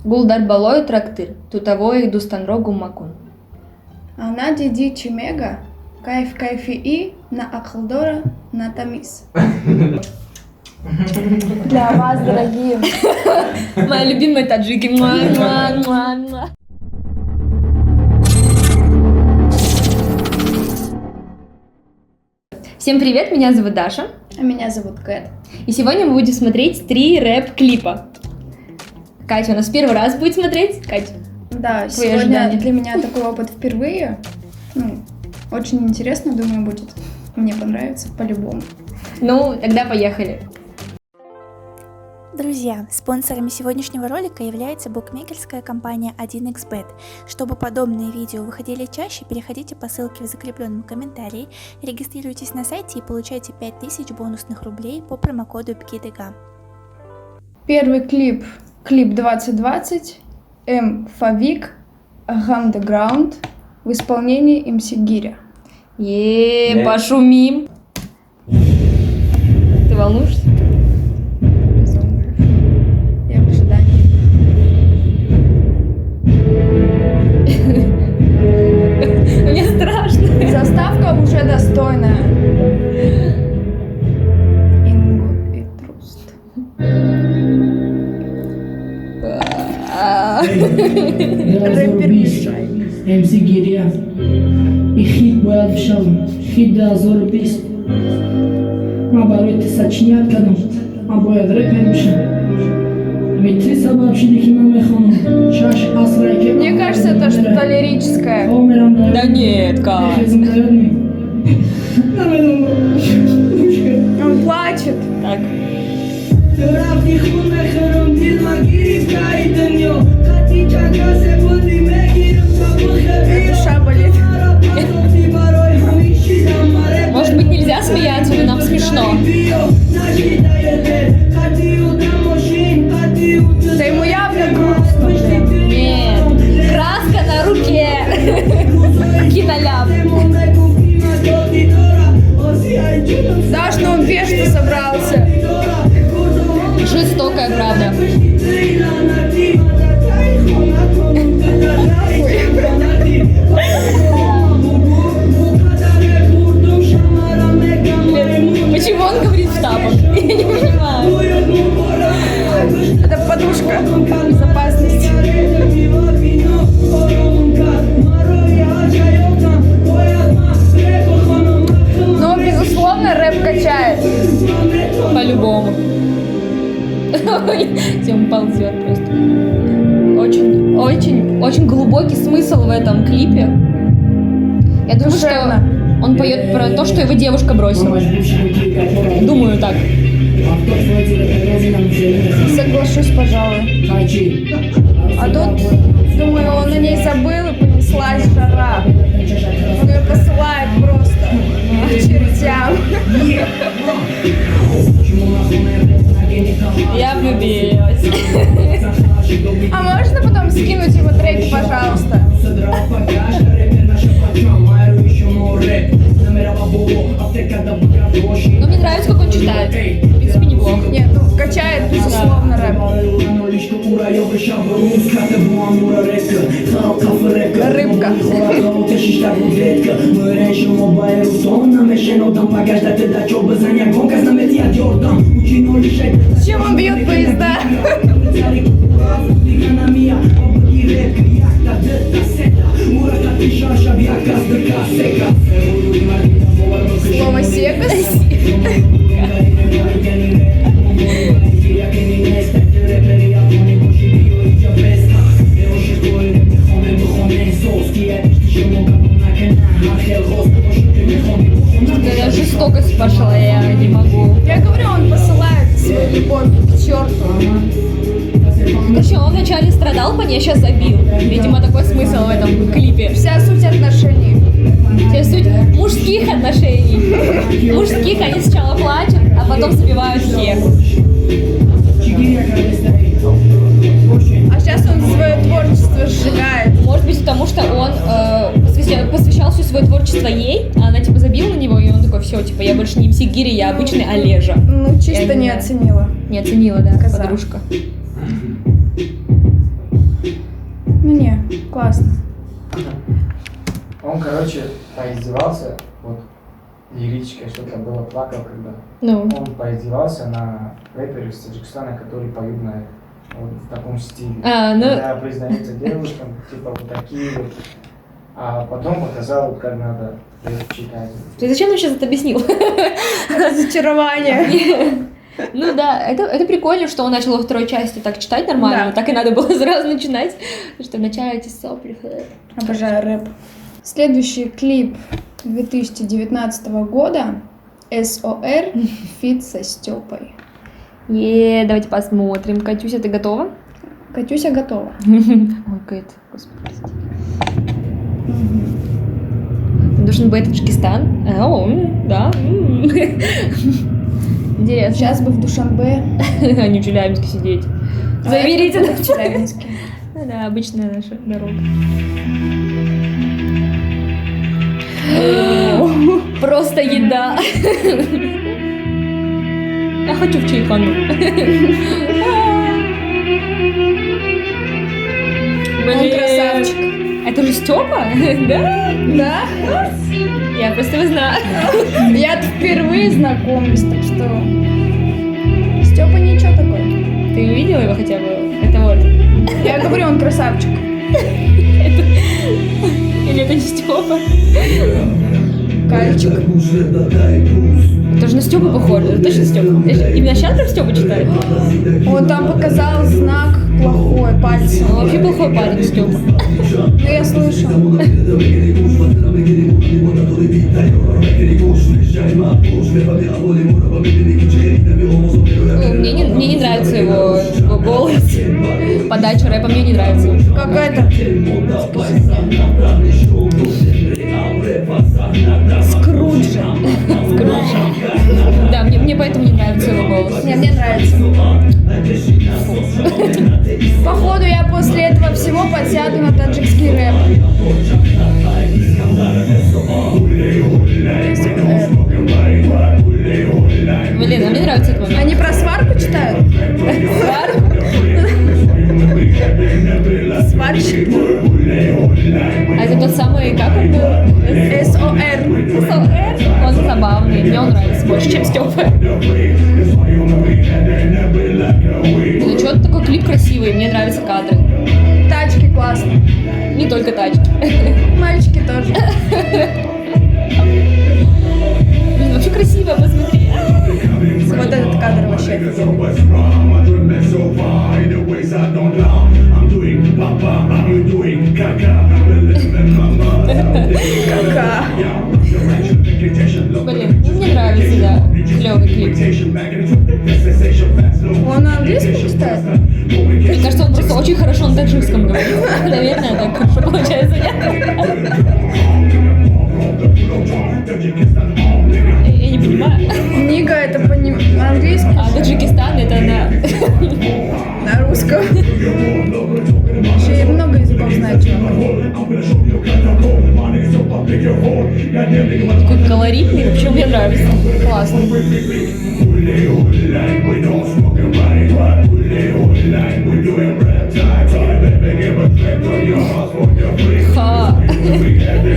Гулдар балой трактир, тутовой дустанрогу макун. Ана диди чимега, кайф кайфи и на акылдора на тамис. Для вас, дорогие. Мои любимые таджики. Муа-муа-муа-муа. Всем привет, меня зовут Даша. А меня зовут Кэт. И сегодня мы будем смотреть 3 рэп-клипа. Катя у нас первый раз будет смотреть. Катя, Да, твои сегодня ожидания? для меня такой опыт впервые. Очень интересно, думаю, будет. Мне понравится по-любому. ну тогда поехали. Друзья, спонсорами сегодняшнего ролика является букмекерская компания 1xbet. Чтобы подобные видео выходили чаще, переходите по ссылке в закрепленном комментарии, регистрируйтесь на сайте и получайте 5000 бонусных рублей по промокоду ПКИДГ. Первый клип 2020, Фавик, Underground в исполнении МС Гиря. Пошумим. Ты волнуешься? Я в ожидании. Мне страшно. Заставка уже достойная. Ингут и Труст. Рэпер мешай. МС Гиря и хит باید بشم хит 2020 من برای تسچینیت کردم من باید رپر بشم میتری سبب شده که من میخوام شش عصره که Мне кажется, это что-то лирическое. Да нет, Кать. Он плачет. Так. رفتی خونه خرم دیل من گیری کاری دنیا خطی چند کاسه بودی میگیرم تا بخبی Душа болит. Может быть, нельзя смеяться, но нам смешно. Да ему явно грустно. Нет. Краска на руке. Киноляп. Даш, ну он бешено собрался. Жестокая правда. Почему он говорит в тапах? Я не понимаю. Это подушка безопасности. Но, безусловно, рэп качает. По-любому. Тем ползет просто. Очень глубокий смысл в этом клипе. Я думаю, Душевно. что он поет про то, что его девушка бросила. Думаю так. Соглашусь, пожалуй. А тут, думаю, он о ней забыл и понеслась жара. Он ее посылает просто к чертям. Я влюбилась. А можно потом скинуть его треки, пожалуйста? Но мне нравится, как он читает. В принципе, неплохо. Нет, ну качает, безусловно, рэп. Рыбка. Зачем он бьет поезда? Слово секас. Когда жестокость пошла, я не могу. Я говорю, он посылает свою любовь к черту. Короче, он вначале страдал по ней, сейчас забил. Видимо, такой смысл в этом клипе. Вся суть отношений. Вся суть мужских отношений. Мужских они сначала плачут, а потом забивают всех. А сейчас он свое творчество сжигает. Может быть, потому что он посвящал все свое творчество ей, а она типа забила на него, и он такой, все, типа, я больше не МС Гири, я обычный Олежа. Ну, чисто Я не знаю. оценила. Не оценила, да, Коза. подружка. Классно. Он, короче, поиздевался, вот, лирическое что-то было, плакал, когда Ну, он поиздевался на рэпере из Таджикистана, которые поют на вот в таком стиле. ну, Когда признаются девушкам, типа вот такие вот. А потом показал, вот, как надо рэп читать. ты зачем нам сейчас это объяснил? Разочарование. Ну да, это прикольно, что он начал во второй части так читать нормально, Да. так и надо было сразу начинать, что вначале эти сопли. Обожаю рэп. Следующий клип 2019 года СОР фит со Степой. Давайте посмотрим. Катюся, ты готова? Катюся готова. Ой, Кэт, господи, прости. Должен быть Таджикистан. Да. Интересно. Сейчас бы в Душанбе. А не в Челябинске сидеть. Заберите это в Челябинске. Да, обычная наша дорога. Просто еда. Я хочу в чайхану. Он красавчик. Это же Степа? Да? Да? Я просто его знаю. Я впервые знакомлюсь, так что... Степа ничего такой. Ты видела его хотя бы? Это вот. Я говорю, он красавчик. Или это не Степа? Кальчик. Это же на Степу похоже. Это точно Степа. Именно сейчас прям Степа читает? Он там показал знак плохой, пальцем. Он вообще плохой парень, Степа. Ну, я слышу. Мне не нравится его голос. Подача рэпа мне не нравится. Как это? Скруджи. Да, мне поэтому не нравится его голос. Не, мне нравится. Походу, я после этого всего подсяду на таджикский рэп. Блин, а мне нравится этот момент. Они про сварку читают? Сварщик. А это тот самый, как он был? СОР. Он забавный, мне он нравится больше, чем Степа. Ну что, такой клип красивый, мне нравятся кадры. Тачки классные. Не только тачки. Мальчики тоже. Блин, вообще красиво, посмотри. Вот этот кадр вообще офигенный. Кака. Блин, ну мне нравится, да. Клевый клип. Он на английском читает? Мне кажется, он просто очень хорошо на таджикском говорит. Наверное, так хорошо получается, нет? Я не понимаю. Нига это на английском, А Таджикистан это на русском. Еще и много языков знает чувак. такой колоритный, вообще мне нравится. Классно. Ха.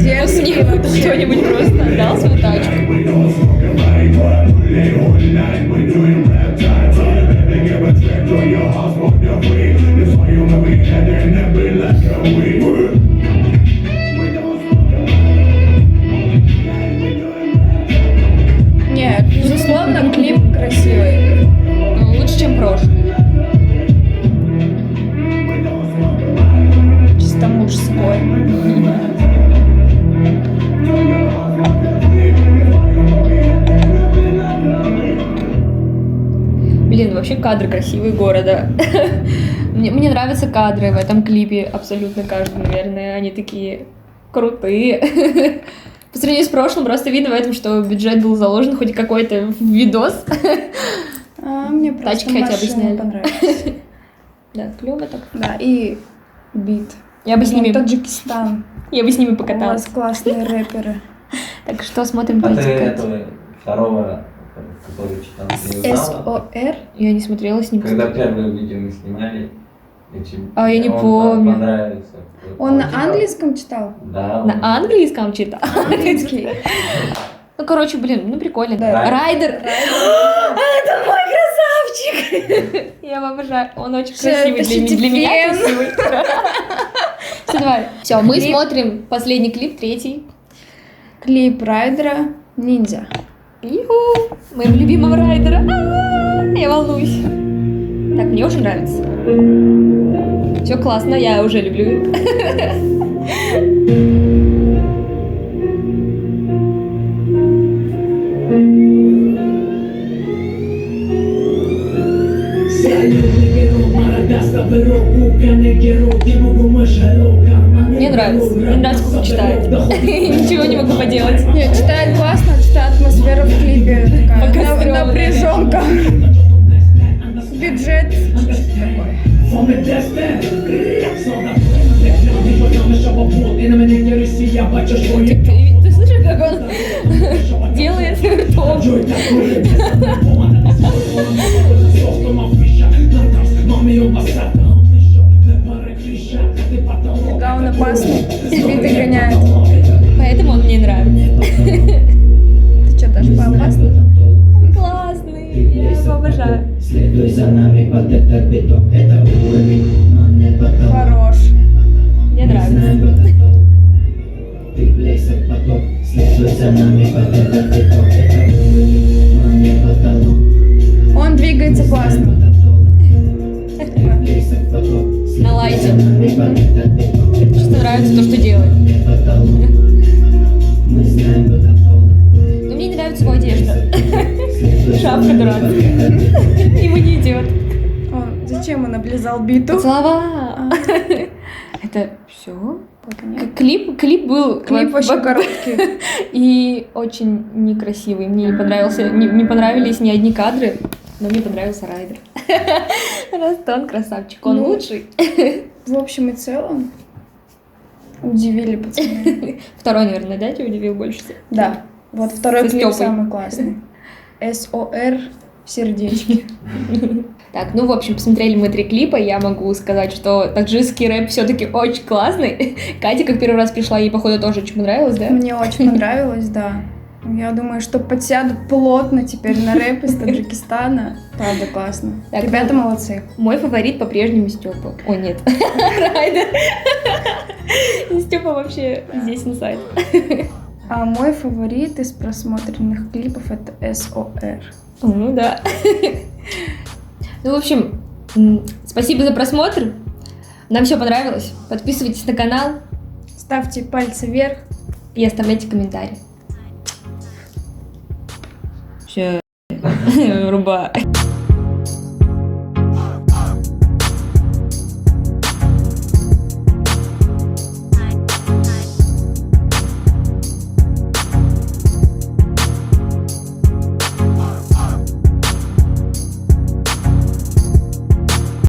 Дерзкий Мне вообще. кто-нибудь просто отдал свою тачку. Нет, безусловно, клип красивый. Ну, лучше, чем прошлый. Чисто мужской. Блин, вообще кадры красивые города. Мне нравятся кадры в этом клипе, абсолютно каждый, наверное. Они такие крутые. По сравнению с прошлым, просто видно в этом, что бюджет был заложен хоть какой-то в видос. Мне просто Тачки хотя бы машины сняли. понравились. Да, клево так. Да, и бит. Я бы с ними Таджикистан. У вас покаталась. покаталась. Классные рэперы. Так что смотрим А ты третий кат. этого второго, который читал, ты не узнала? СОР. Я не смотрела с ним. Когда первое видео мы снимали, А я не помню. Понравился. Он на английском читал? Да. На английском читал. Английский. Ну, короче, блин, ну прикольно. Да. Райдер. Это мой красавчик. Я его обожаю. Он очень Всё, красивый тащите для меня. фен. Красивый. Все, давай. Все, мы Клип. смотрим последний клип, третий. Клип Райдера «Ниндзя». Иху, моего любимого Райдера. Я волнуюсь. Так, мне уже нравится. Все классно, я уже люблю. Мне нравится. Мне нравится, как он читает. Ничего не могу поделать. Нет, читает классно, читает атмосфера в клипе. Такая Пока напряженка. Бюджет такой. Ты слышишь, как он делает ртом? Да, он опасный. Биты гоняет. Поэтому он мне нравится. Ты что, даже поопасней? Классный, я его обожаю. Следуй за нами под этот биток, это уровень, но не потолок. Хорош. Мне нравится. Ты влейся в поток, следуй за нами под этот биток, это уровень, но не потолок. Он двигается классно. Ты влейся в поток, На лайте. под этот биток, это Что нравится то, что делает. не потолок. Мы знаем этот Но мне не нравится его одежда. следуй за Шапка нами дурацкая. под этот биток. Ему не идет. Зачем он облизал биту? Поцеловал. Это все. Вот нет. Клип был Клип очень короткий. и очень некрасивый. Мне не понравился, не понравились ни одни кадры, но мне понравился Райдер. Растон красавчик, он Ну, лучший. В общем и целом удивили пацаны. Второй, наверное, да, тебя удивил больше всего? Да. Вот второй Со клип Стёпой. самый классный. СОР сердечки. Так, ну, в общем, посмотрели мы 3 клипа, я могу сказать, что таджикский рэп все-таки очень классный. Катя, как первый раз пришла, ей, походу, тоже очень понравилось, да? Мне очень понравилось, да. Я думаю, что подсядут плотно теперь на рэп из Таджикистана. Правда, классно. Так, Ребята ну, молодцы. Мой фаворит по-прежнему Степа. О, нет. Райдер. Степа вообще здесь инсайд. А мой фаворит из просмотренных клипов это СОР. Ну да. Ну, в общем, спасибо за просмотр. Нам все понравилось. Подписывайтесь на канал Ставьте пальцы вверх. и оставляйте комментарии. Все. Рубай.